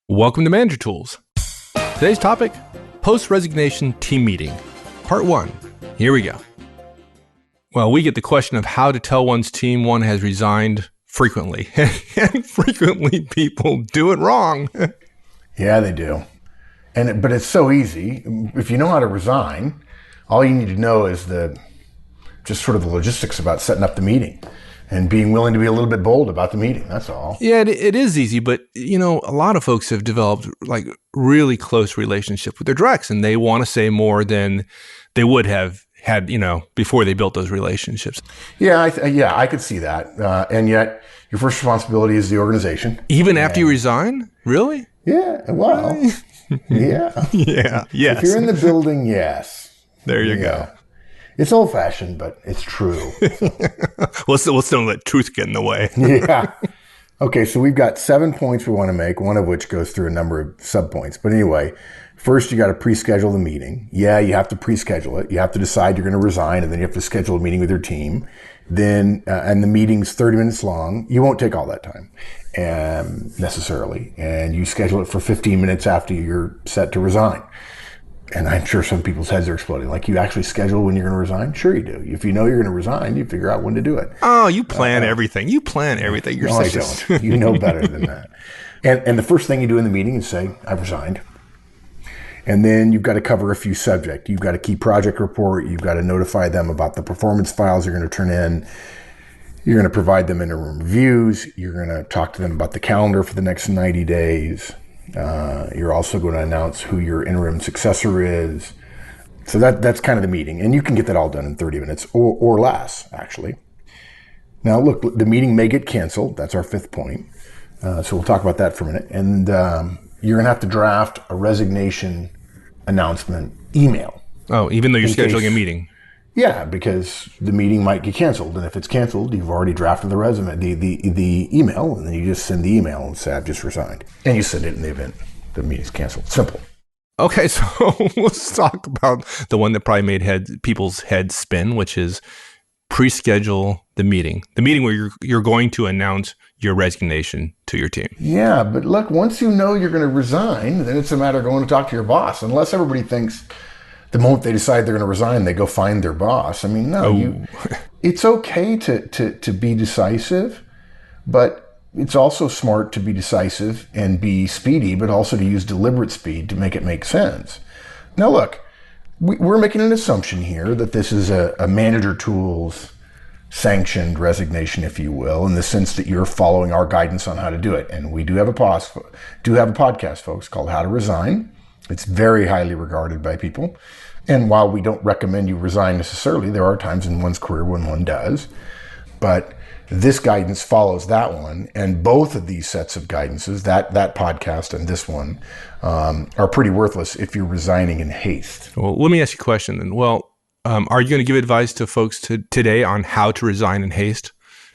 Welcome to Manager Tools. Today's topic, Post-Resignation Team Meeting, Part 1. Here we go. Well, we get the question of how to tell one's team one has resigned frequently. And frequently people do it wrong. Yeah, they do. But it's so easy. If you know how to resign, all you need to know is just sort of the logistics about setting up the meeting and being willing to be a little bit bold about the meeting. That's all. Yeah, it is easy, but a lot of folks have developed like really close relationship with their directs, and they want to say more than they would have had, before they built those relationships. Yeah, I could see that. And yet your first responsibility is the organization. Even after you resign? Really? Yeah, well, yeah. Yeah, yes. If you're in the building, yes. There you go. It's old-fashioned, but it's true. Let's don't let truth get in the way. Yeah. Okay, so we've got 7 points we want to make, one of which goes through a number of sub-points. But anyway, first you got to pre-schedule the meeting. Yeah, you have to pre-schedule it. You have to decide you're going to resign, and then you have to schedule a meeting with your team. Then, and the meeting's 30 minutes long. You won't take all that time necessarily. And you schedule it for 15 minutes after you're set to resign. And I'm sure some people's heads are exploding. Like, you actually schedule when you're going to resign? Sure you do. If you know you're going to resign, you figure out when to do it. Oh, you plan everything. You plan everything. You're no, I don't. You know better than that. And the first thing you do in the meeting is say, I've resigned. And then you've got to cover a few subjects. You've got a key project report. You've got to notify them about the performance files you're going to turn in. You're going to provide them interim reviews. You're going to talk to them about the calendar for the next 90 days. You're also going to announce who your interim successor is. So that's kind of the meeting. And you can get that all done in 30 minutes or less, actually. Now, look, the meeting may get canceled. That's our 5th point. So we'll talk about that for a minute. And you're going to have to draft a resignation announcement email. Oh, even though you're scheduling a meeting? Yeah, because the meeting might get canceled. And if it's canceled, you've already drafted the resume, the email, and then you just send the email and say, I've just resigned. And you send it in the event the meeting's canceled. Simple. Okay, so let's talk about the one that probably made people's heads spin, which is pre-schedule the meeting. The meeting where you're going to announce your resignation to your team. Yeah, but look, once you know you're going to resign, then it's a matter of going to talk to your boss. Unless everybody thinks the moment they decide they're going to resign, they go find their boss. I mean, no, it's okay to be decisive, but it's also smart to be decisive and be speedy, but also to use deliberate speed to make it make sense. Now, look, we're making an assumption here that this is a Manager Tools sanctioned resignation, if you will, in the sense that you're following our guidance on how to do it. And we do have a podcast, folks, called How to Resign. It's very highly regarded by people. And while we don't recommend you resign necessarily, there are times in one's career when one does. But this guidance follows that one. And both of these sets of guidances, that podcast and this one, are pretty worthless if you're resigning in haste. Well, let me ask you a question then. Well, are you going to give advice to folks today on how to resign in haste?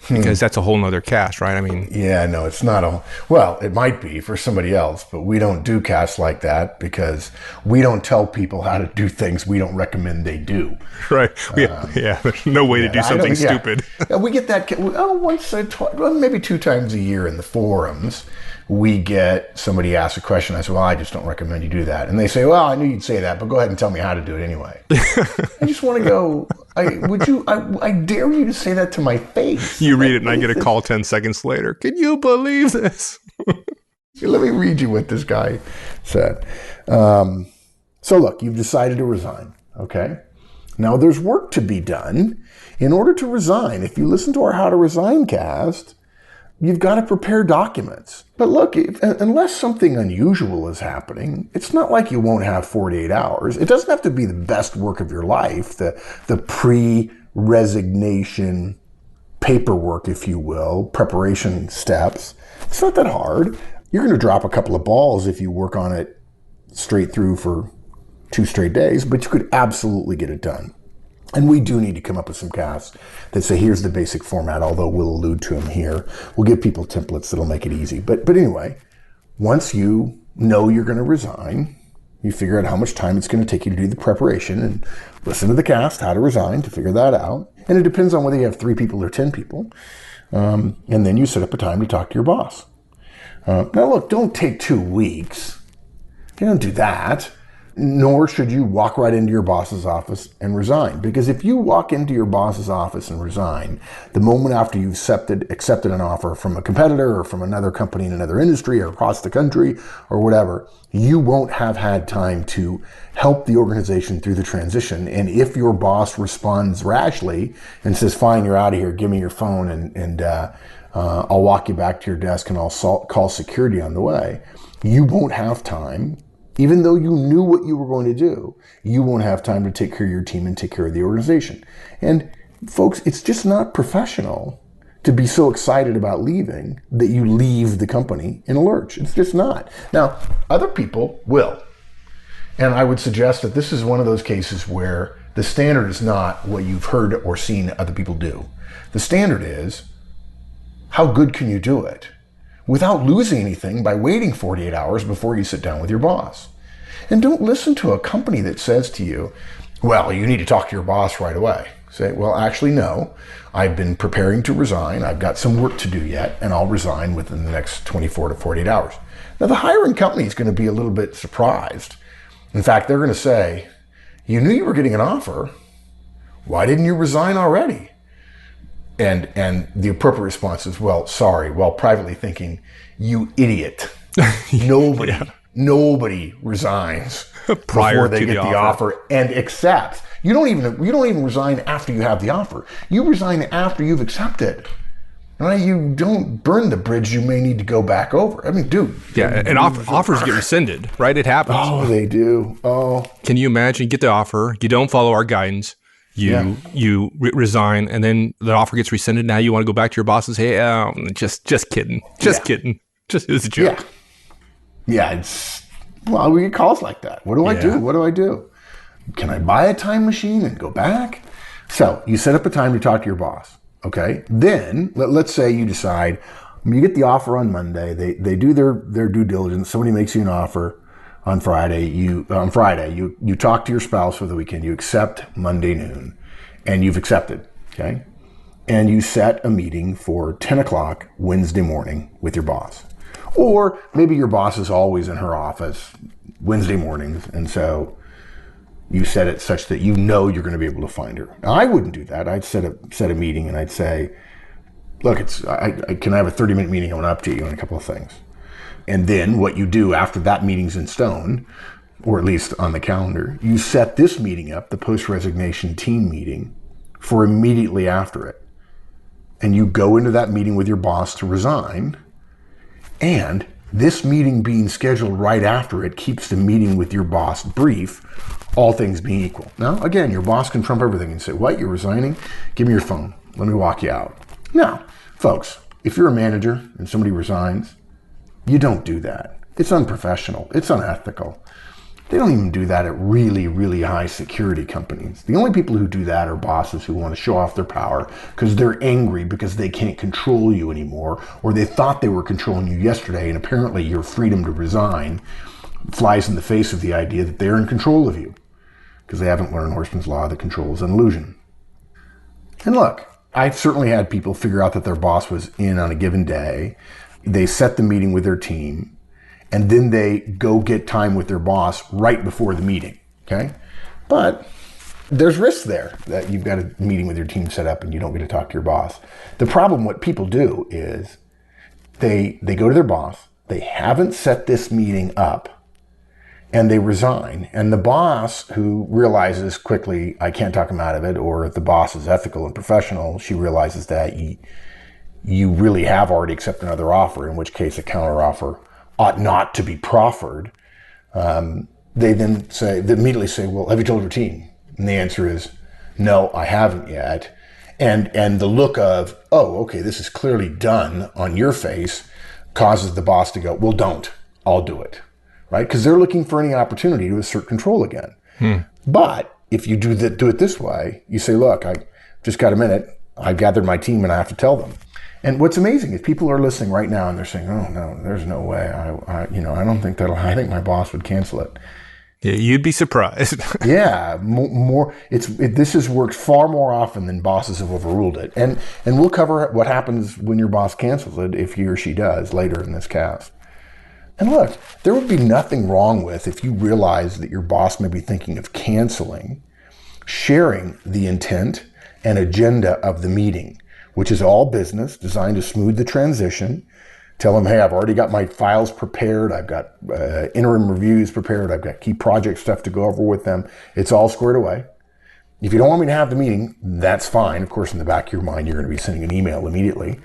Because that's a whole nother cast, right? I mean, yeah, no, it's not well, it might be for somebody else, but we don't do casts like that because we don't tell people how to do things we don't recommend they do. Right. There's no way to do something stupid. We get that once or twice, maybe 2 times a year in the forums. We get somebody ask a question. I say, well, I just don't recommend you do that. And they say, well, I knew you'd say that, but go ahead and tell me how to do it anyway. I just want to go, I dare you to say that to my face. You read it and I get a call 10 seconds later. Can you believe this? Let me read you what this guy said. So look, you've decided to resign, okay? Now there's work to be done. In order to resign, if you listen to our How to Resign cast, you've got to prepare documents. But look, unless something unusual is happening, it's not like you won't have 48 hours. It doesn't have to be the best work of your life, the pre-resignation paperwork, if you will, preparation steps. It's not that hard. You're going to drop a couple of balls if you work on it straight through for 2 straight days, but you could absolutely get it done. And we do need to come up with some casts that say, here's the basic format, although we'll allude to them here. We'll give people templates that'll make it easy. But anyway, once you know you're going to resign, you figure out how much time it's going to take you to do the preparation and listen to the cast, How to Resign, to figure that out. And it depends on whether you have 3 people or 10 people. And then you set up a time to talk to your boss. Now look, don't take 2 weeks. You don't do that. Nor should you walk right into your boss's office and resign. Because if you walk into your boss's office and resign, the moment after you've accepted an offer from a competitor or from another company in another industry or across the country or whatever, you won't have had time to help the organization through the transition. And if your boss responds rashly and says, fine, you're out of here, give me your phone and I'll walk you back to your desk and I'll call security on the way, you won't have time. Even though you knew what you were going to do, you won't have time to take care of your team and take care of the organization. And folks, it's just not professional to be so excited about leaving that you leave the company in a lurch. It's just not. Now, other people will. And I would suggest that this is one of those cases where the standard is not what you've heard or seen other people do. The standard is, how good can you do it without losing anything by waiting 48 hours before you sit down with your boss? And don't listen to a company that says to you, well, you need to talk to your boss right away. Say, well, actually, no. I've been preparing to resign. I've got some work to do yet, and I'll resign within the next 24 to 48 hours. Now, the hiring company is going to be a little bit surprised. In fact, they're going to say, you knew you were getting an offer. Why didn't you resign already? And the appropriate response is, well, sorry, while privately thinking, you idiot. Nobody resigns before they get the offer and accepts. You don't even resign after you have the offer. You resign after you've accepted. Right? You don't burn the bridge you may need to go back over. I mean, dude. Yeah, and offers get rescinded, right? It happens. Oh, they do. Oh. Can you imagine? You get the offer. You don't follow our guidance. You resign, and then the offer gets rescinded. Now you want to go back to your boss and say, just kidding. Just kidding. Just it's a joke. Yeah, we get calls like that. What do I do? What do I do? Can I buy a time machine and go back? So you set up a time to talk to your boss. Okay. Then let's say you decide, you get the offer on Monday. They do their due diligence. Somebody makes you an offer on Friday. You talk to your spouse for the weekend. You accept Monday noon, and you've accepted. Okay. And you set a meeting for 10 o'clock Wednesday morning with your boss. Or maybe your boss is always in her office Wednesday mornings, and so you set it such that you know you're going to be able to find her. Now, I wouldn't do that. I'd set a meeting, and I'd say, look, can I have a 30-minute meeting? I want to update you on a couple of things. And then what you do after that meeting's in stone, or at least on the calendar, you set this meeting up, the post-resignation team meeting, for immediately after it. And you go into that meeting with your boss to resign. And this meeting being scheduled right after it keeps the meeting with your boss brief, all things being equal. Now, again, your boss can trump everything and say, what, you're resigning? Give me your phone. Let me walk you out. Now, folks, if you're a manager and somebody resigns, you don't do that. It's unprofessional. It's unethical. They don't even do that at really, really high security companies. The only people who do that are bosses who want to show off their power because they're angry because they can't control you anymore, or they thought they were controlling you yesterday, and apparently your freedom to resign flies in the face of the idea that they're in control of you because they haven't learned Horstman's Law that control is an illusion. And look, I've certainly had people figure out that their boss was in on a given day. They set the meeting with their team, and then they go get time with their boss right before the meeting, okay? But there's risks there that you've got a meeting with your team set up and you don't get to talk to your boss. The problem, what people do is they go to their boss, they haven't set this meeting up, and they resign. And the boss, who realizes quickly, I can't talk him out of it, or if the boss is ethical and professional, she realizes that you really have already accepted another offer, in which case a counteroffer ought not to be proffered. They immediately say, well, have you told your team? And the answer is, no, I haven't yet. And the look of, oh, okay, this is clearly done on your face causes the boss to go, well, don't, I'll do it, right? Because they're looking for any opportunity to assert control again. But if you do it this way, you say, look, I just got a minute. I've gathered my team and I have to tell them. And what's amazing is people are listening right now and they're saying, oh, no, there's no way. I don't think I think my boss would cancel it. Yeah, you'd be surprised. Yeah, more. This has worked far more often than bosses have overruled it, and we'll cover what happens when your boss cancels it if he or she does later in this cast. And look, there would be nothing wrong with if you realize that your boss may be thinking of canceling, sharing the intent and agenda of the meeting, which is all business designed to smooth the transition. Tell them, hey, I've already got my files prepared. I've got interim reviews prepared. I've got key project stuff to go over with them. It's all squared away. If you don't want me to have the meeting, that's fine. Of course, in the back of your mind, you're going to be sending an email immediately.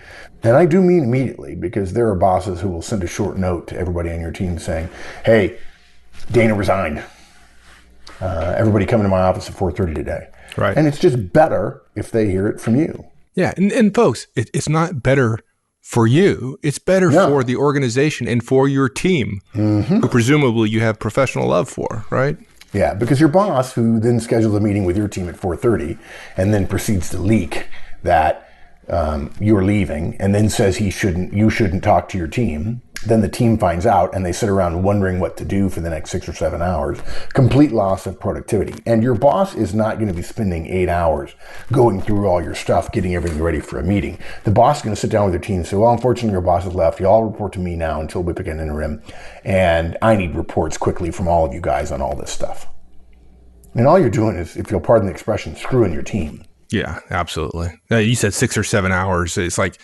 And I do mean immediately, because there are bosses who will send a short note to everybody on your team saying, hey, Dana resigned. Everybody come into my office at 4:30 today. Right. And it's just better if they hear it from you. Yeah. And folks, it's not better for you. It's better for the organization and for your team, who presumably you have professional love for, right? Yeah, because your boss, who then scheduled a meeting with your team at 4:30 and then proceeds to leak that you're leaving and then says you shouldn't talk to your team, then the team finds out and they sit around wondering what to do for the next 6 or 7 hours. Complete loss of productivity. And your boss is not going to be spending 8 hours going through all your stuff, getting everything ready for a meeting. The boss is going to sit down with your team and say, well, unfortunately, your boss has left. You all report to me now until we pick an interim. And I need reports quickly from all of you guys on all this stuff. And all you're doing is, if you'll pardon the expression, screwing your team. Yeah, absolutely. You said 6 or 7 hours. It's like,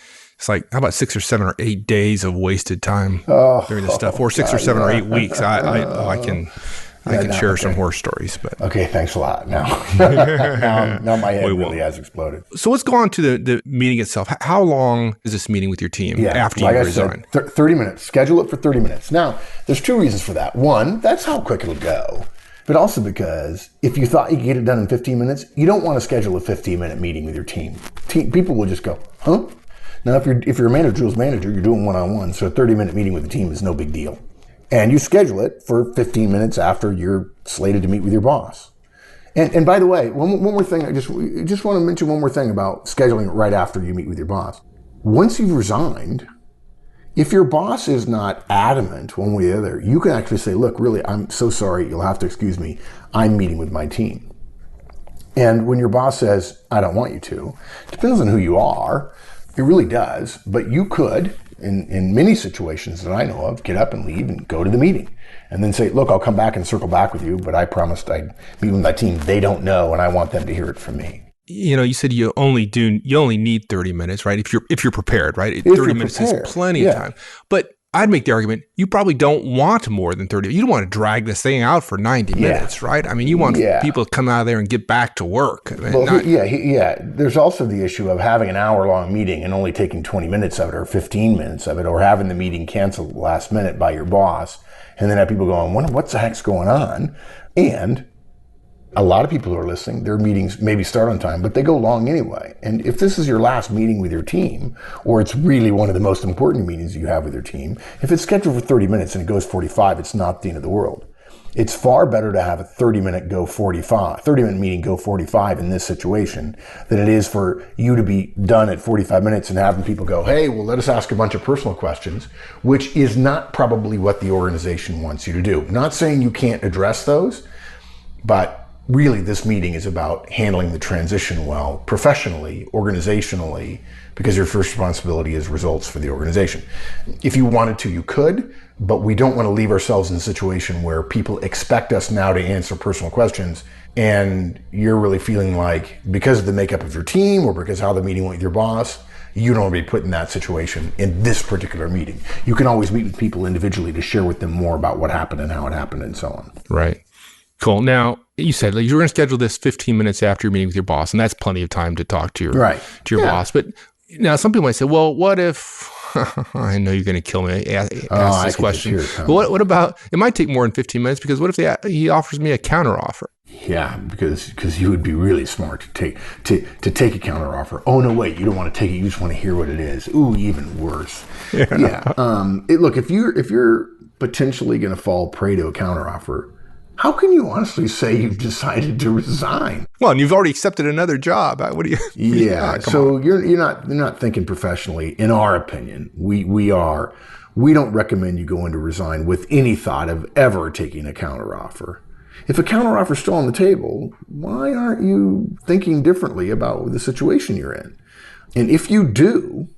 how about 6 or 7 or 8 days of wasted time doing this stuff, or 6 or 7 or 8 weeks? I can share some horror stories, but okay, thanks a lot. Now my head really has exploded. So let's go on to the meeting itself. How long is this meeting with your team after you resign? 30 minutes. Schedule it for 30 minutes. Now, there's 2 reasons for that. One, that's how quick it'll go. But also because if you thought you could get it done in 15 minutes, you don't want to schedule a 15-minute meeting with your team. People will just go, huh? Now, if you're a manager's manager, you're doing one-on-one, so a 30-minute meeting with the team is no big deal. And you schedule it for 15 minutes after you're slated to meet with your boss. And by the way, one more thing, I just want to mention one more thing about scheduling it right after you meet with your boss. Once you've resigned, if your boss is not adamant one way or the other, you can actually say, look, really, I'm so sorry, you'll have to excuse me, I'm meeting with my team. And when your boss says, I don't want you to, it depends on who you are. It really does. But you could, in many situations that I know of, get up and leave and go to the meeting. And then say, look, I'll come back and circle back with you, but I promised I'd meet with my team. They don't know, and I want them to hear it from me. You said you only need 30 minutes, right? If you're prepared, right? 30 minutes is plenty of time. But I'd make the argument, you probably don't want more than 30. You don't want to drag this thing out for 90 minutes, right? I mean, you want people to come out of there and get back to work. There's also the issue of having an hour-long meeting and only taking 20 minutes of it or 15 minutes of it, or having the meeting canceled last minute by your boss, and then have people going, what the heck's going on? And a lot of people who are listening, their meetings maybe start on time, but they go long anyway. And if this is your last meeting with your team, or it's really one of the most important meetings you have with your team, if it's scheduled for 30 minutes and it goes 45, it's not the end of the world. It's far better to have a 30-minute meeting go 45 in this situation than it is for you to be done at 45 minutes and having people go, hey, well, let us ask a bunch of personal questions, which is not probably what the organization wants you to do. Not saying you can't address those, but really, this meeting is about handling the transition well, professionally, organizationally, because your first responsibility is results for the organization. If you wanted to, you could, but we don't want to leave ourselves in a situation where people expect us now to answer personal questions, and you're really feeling like, because of the makeup of your team or because how the meeting went with your boss, you don't want to be put in that situation in this particular meeting. You can always meet with people individually to share with them more about what happened and how it happened and so on. Right. Cool. Now, you said you're going to schedule this 15 minutes after your meeting with your boss, and that's plenty of time to talk to your boss. But now some people might say, well, what if, I know you're going to kill me, ask this question. But what about, it might take more than 15 minutes, because what if he offers me a counteroffer? Yeah, because you would be really smart to take a counteroffer. Oh, no, wait, you don't want to take it. You just want to hear what it is. Ooh, even worse. Yeah. Look, if you're potentially going to fall prey to a counteroffer, how can you honestly say you've decided to resign? Well, and you've already accepted another job. What do you? Yeah. So you're not thinking professionally. In our opinion, we don't recommend you go into resign with any thought of ever taking a counteroffer. If a counteroffer is still on the table, why aren't you thinking differently about the situation you're in? And if you do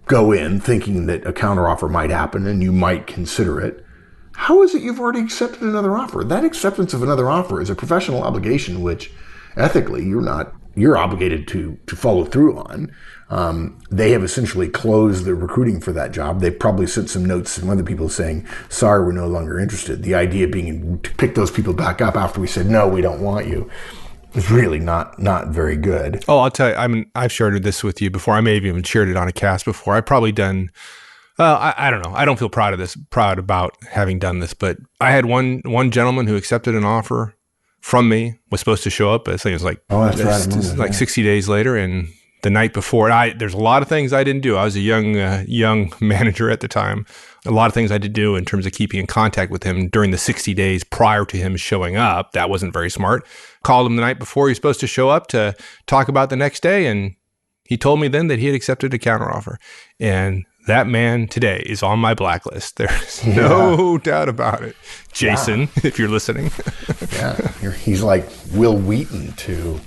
go in thinking that a counteroffer might happen and you might consider it, how is it you've already accepted another offer? That acceptance of another offer is a professional obligation, which ethically you're obligated to follow through on. They have essentially closed the recruiting for that job. They probably sent some notes from other people saying, sorry, we're no longer interested. The idea being to pick those people back up after we said, no, we don't want you, is really not very good. Oh, I'll tell you, I've shared this with you before. I may have even shared it on a cast before. I've probably done, I don't know. I don't feel proud about having done this, but I had one gentleman who accepted an offer from me, was supposed to show up. I think it was like, that's right. Like 60 days later. And the night before, there's a lot of things I didn't do. I was a young manager at the time. A lot of things I did do in terms of keeping in contact with him during the 60 days prior to him showing up. That wasn't very smart. Called him the night before he was supposed to show up to talk about the next day. And he told me then that he had accepted a counteroffer. And that man today is on my blacklist. There's no doubt about it. Jason, if you're listening. He's like Will Wheaton to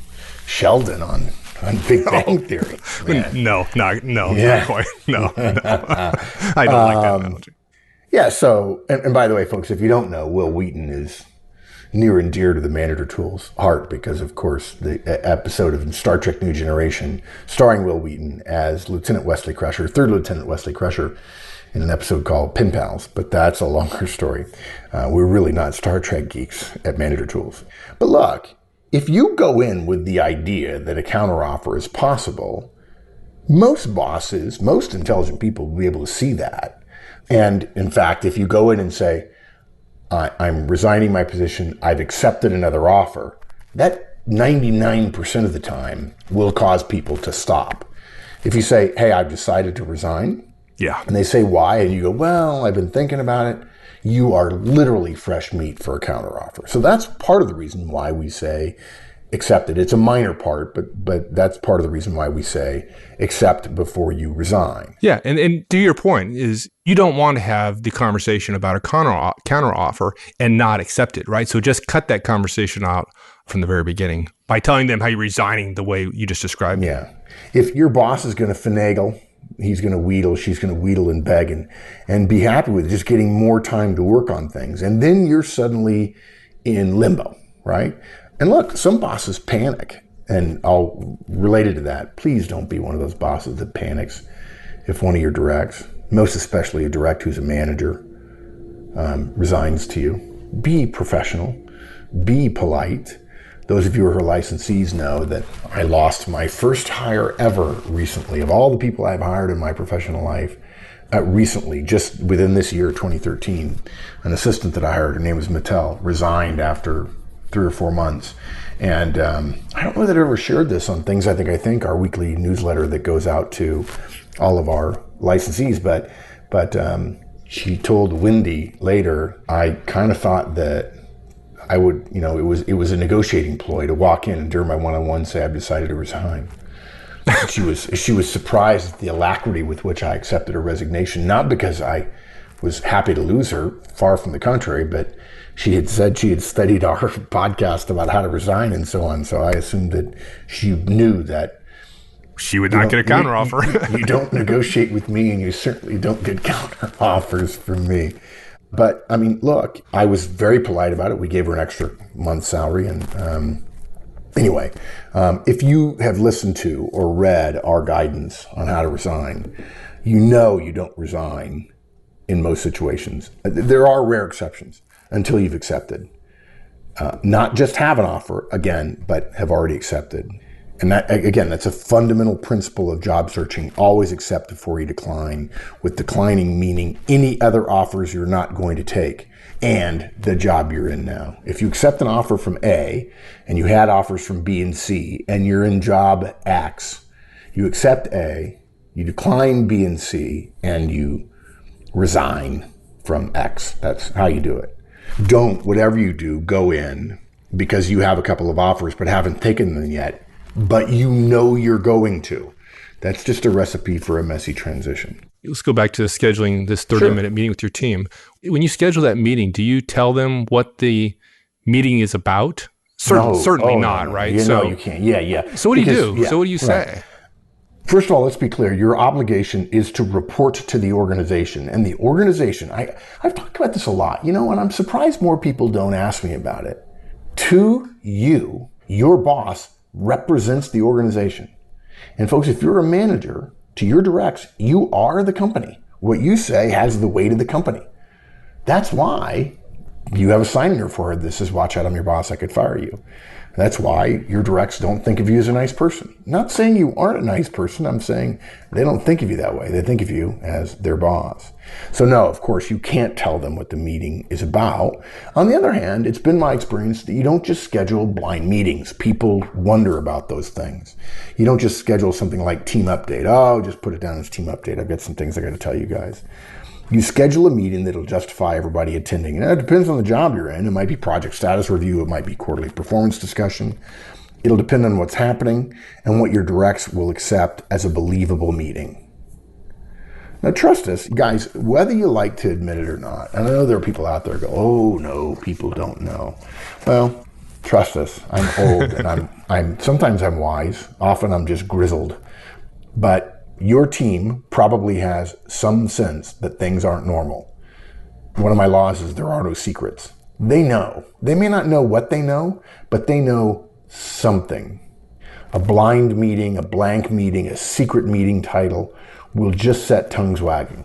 Sheldon on Big Bang Theory. No, not quite. No. I don't like that analogy. Yeah, so, and by the way, folks, if you don't know, Will Wheaton is near and dear to the Manager Tools heart because, of course, the episode of Star Trek New Generation starring Will Wheaton as Lieutenant Wesley Crusher, Third Lieutenant Wesley Crusher, in an episode called Pen Pals, but that's a longer story. We're really not Star Trek geeks at Manager Tools. But look, if you go in with the idea that a counteroffer is possible, most bosses, most intelligent people will be able to see that. And in fact, if you go in and say, I'm resigning my position, I've accepted another offer, that 99% of the time will cause people to stop. If you say, hey, I've decided to resign, and they say why, and you go, well, I've been thinking about it, you are literally fresh meat for a counteroffer. So that's part of the reason why we say accept it. It's a minor part, but that's part of the reason why we say accept before you resign. Yeah, and to your point is you don't want to have the conversation about a counteroffer and not accept it, right? So just cut that conversation out from the very beginning by telling them how you're resigning the way you just described. Yeah. If your boss is going to finagle, he's going to wheedle, she's going to wheedle and beg and be happy with just getting more time to work on things. And then you're suddenly in limbo, right? And look, some bosses panic. And I'll relate it to that. Please don't be one of those bosses that panics if one of your directs, most especially a direct who's a manager, resigns to you. Be professional. Be polite. Those of you who are licensees know that I lost my first hire ever recently. Of all the people I've hired in my professional life, recently, just within this year, 2013, an assistant that I hired, her name was Mattel, resigned after 3 or 4 months. And I don't know that I ever shared this on Things I Think, our weekly newsletter that goes out to all of our licensees. But she told Wendy later, I kind of thought that I would, it was a negotiating ploy to walk in and during my one-on-one say I've decided to resign. she was surprised at the alacrity with which I accepted her resignation, not because I was happy to lose her, far from the contrary, but she had said she had studied our podcast about how to resign and so on. So I assumed that she knew that she would not get a counteroffer. You don't negotiate with me, and you certainly don't get counteroffers from me. But I mean, look, I was very polite about it. We gave her an extra month's salary. And anyway, if you have listened to or read our guidance on how to resign, you know you don't resign in most situations. There are rare exceptions until you've accepted. Not just have an offer, again, but have already accepted. And that, again, that's a fundamental principle of job searching. Always accept before you decline, with declining meaning any other offers you're not going to take and the job you're in now. If you accept an offer from A and you had offers from B and C and you're in job X, you accept A, you decline B and C, and you resign from X. That's how you do it. Don't, whatever you do, go in because you have a couple of offers but haven't taken them yet, but you know you're going to. That's just a recipe for a messy transition. Let's go back to scheduling this 30-minute meeting with your team. When you schedule that meeting, do you tell them what the meeting is about? Certainly not, right? No, you can't. Yeah. So what do you do? So what do you say? Right. First of all, let's be clear. Your obligation is to report to the organization. And the organization, I've talked about this a lot, and I'm surprised more people don't ask me about it. To you, your boss represents the organization. And folks, if you're a manager, to your directs, you are the company. What you say has the weight of the company. That's why you have a sign for her. This is, watch out, I'm your boss, I could fire you. That's why your directs don't think of you as a nice person. Not saying you aren't a nice person. I'm saying they don't think of you that way. They think of you as their boss. So no, of course, you can't tell them what the meeting is about. On the other hand, it's been my experience that you don't just schedule blind meetings. People wonder about those things. You don't just schedule something like team update. Oh, just put it down as team update. I've got some things I got to tell you guys. You schedule a meeting that'll justify everybody attending. And it depends on the job you're in. It might be project status review. It might be quarterly performance discussion. It'll depend on what's happening and what your directs will accept as a believable meeting. Now, trust us, guys, whether you like to admit it or not. And I know there are people out there who go, oh, no, people don't know. Well, trust us. I'm old and sometimes I'm wise. Often I'm just grizzled. But your team probably has some sense that things aren't normal. One of my laws is there are no secrets. They know. They may not know what they know, but they know something. A blind meeting, a blank meeting, a secret meeting title will just set tongues wagging.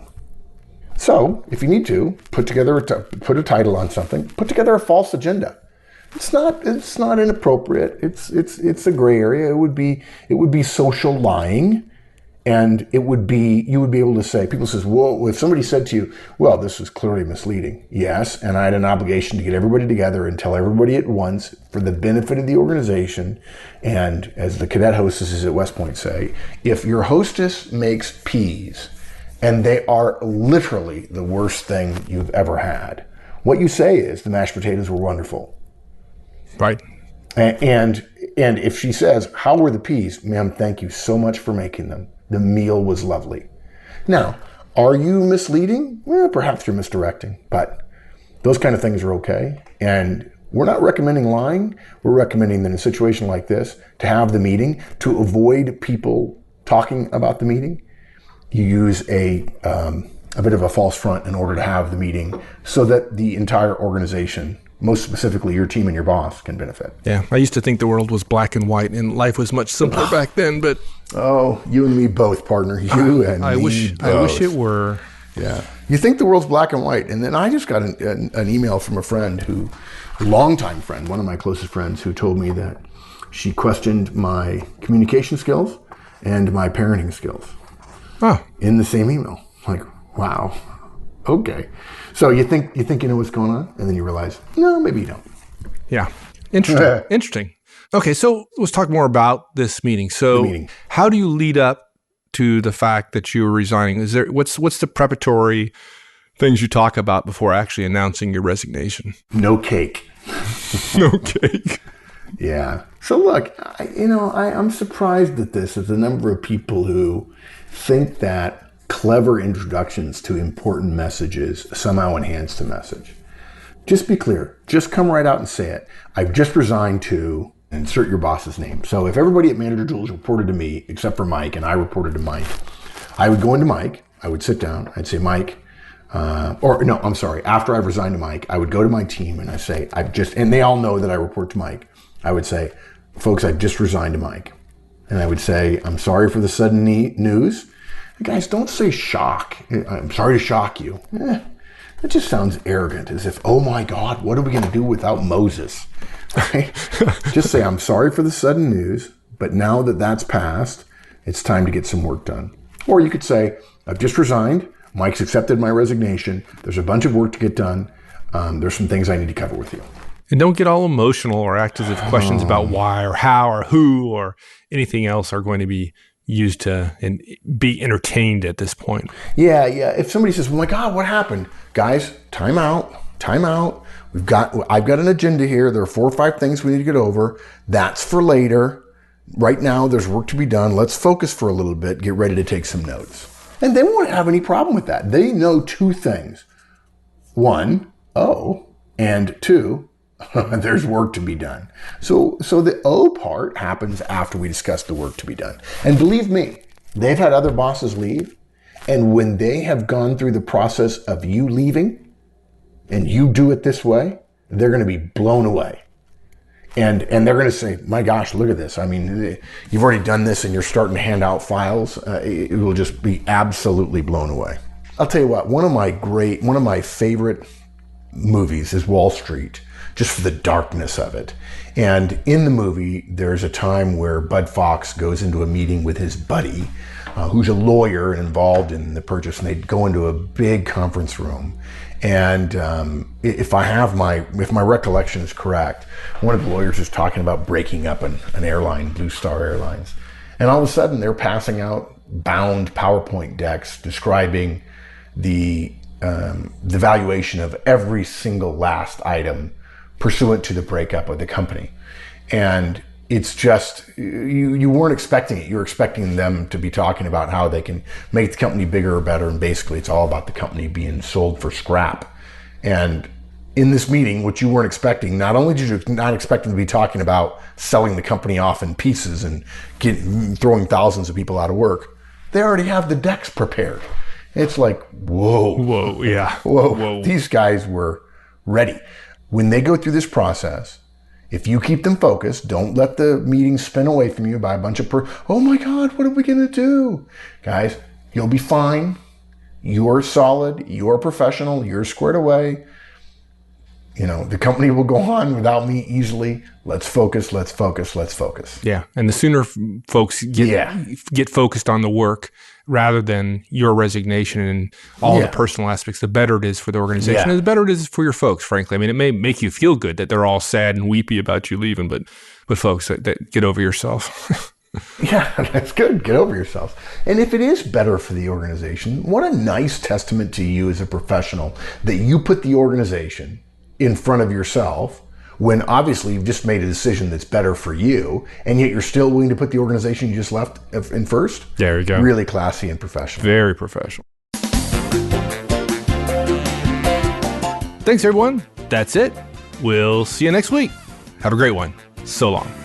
So, if you need to, put a title on something, put together a false agenda. It's not inappropriate. It's a gray area. It would be social lying. And you would be able to say, people says, whoa, if somebody said to you, well, this was clearly misleading. Yes, and I had an obligation to get everybody together and tell everybody at once for the benefit of the organization. And as the cadet hostesses at West Point say, if your hostess makes peas and they are literally the worst thing you've ever had, what you say is the mashed potatoes were wonderful. Right. And if she says, how were the peas? Ma'am, thank you so much for making them. The meal was lovely. Now, are you misleading? Well, perhaps you're misdirecting, but those kind of things are okay. And we're not recommending lying. We're recommending that in a situation like this, to have the meeting, to avoid people talking about the meeting, you use a bit of a false front in order to have the meeting so that the entire organization, most specifically your team and your boss, can benefit. Yeah, I used to think the world was black and white and life was much simpler back then, but... Oh, you and me both, partner. You and I me wish, both. I wish it were. Yeah. You think the world's black and white. And then I just got an email from a friend a longtime friend, one of my closest friends, who told me that she questioned my communication skills and my parenting skills in the same email. Like, wow. Okay. So you think you know what's going on, and then you realize, no, maybe you don't. Yeah. Interesting. Okay, so let's talk more about this meeting. So how do you lead up to the fact that you're resigning? What's the preparatory things you talk about before actually announcing your resignation? No cake. No cake. Yeah. So look, I'm surprised at this, at the number of people who think that clever introductions to important messages somehow enhance the message. Just be clear. Just come right out and say it. I've just resigned to... insert your boss's name. So if everybody at Manager Tools reported to me, except for Mike, and I reported to Mike, I would go into Mike, I would sit down, I'd say, Mike, after I've resigned to Mike, I would go to my team and I say, and they all know that I report to Mike. I would say, folks, I've just resigned to Mike. And I would say, I'm sorry for the sudden news. And guys, don't say shock. I'm sorry to shock you. That just sounds arrogant, as if, oh my God, what are we going to do without Moses? Right? Just say, I'm sorry for the sudden news, but now that that's passed, it's time to get some work done. Or you could say, I've just resigned. Mike's accepted my resignation. There's a bunch of work to get done. There's some things I need to cover with you. And don't get all emotional or act as if questions about why or how or who or anything else are going to be used to and be entertained at this point. Yeah. If somebody says, oh my God, what happened? Guys, time out. I've got an agenda here. There are 4 or 5 things we need to get over. That's for later. Right now, there's work to be done. Let's focus for a little bit. Get ready to take some notes. And they won't have any problem with that. They know 2 things. 1, oh, and 2, There's work to be done. So the O part happens after we discuss the work to be done. And believe me, they've had other bosses leave. And when they have gone through the process of you leaving and you do it this way, they're going to be blown away. And they're going to say, my gosh, look at this. I mean, you've already done this and you're starting to hand out files. It will just be absolutely blown away. I'll tell you what, one of my favorite movies is Wall Street, just for the darkness of it. And in the movie, there's a time where Bud Fox goes into a meeting with his buddy, who's a lawyer and involved in the purchase, and they go into a big conference room. And if my recollection is correct, one of the lawyers is talking about breaking up an airline, Blue Star Airlines. And all of a sudden, they're passing out bound PowerPoint decks describing the valuation of every single last item pursuant to the breakup of the company. And it's just, you weren't expecting it. You were expecting them to be talking about how they can make the company bigger or better. And basically it's all about the company being sold for scrap. And in this meeting, which you weren't expecting, not only did you not expect them to be talking about selling the company off in pieces and throwing thousands of people out of work, they already have the decks prepared. It's like, whoa, yeah. Whoa. These guys were ready. When they go through this process, if you keep them focused, don't let the meeting spin away from you by a bunch of, oh my God, what are we going to do? Guys, you'll be fine. You're solid. You're professional. You're squared away. You know, the company will go on without me easily. Let's focus. Yeah. And the sooner folks get focused on the work rather than your resignation and all the personal aspects, the better it is for the organization and the better it is for your folks, frankly. I mean, it may make you feel good that they're all sad and weepy about you leaving, but folks, that get over yourself. Yeah, that's good. Get over yourself. And if it is better for the organization, what a nice testament to you as a professional that you put the organization in front of yourself when obviously you've just made a decision that's better for you, and yet you're still willing to put the organization you just left in first. There you go. Really classy and professional. Very professional. Thanks, everyone. That's it. We'll see you next week. Have a great one. So long.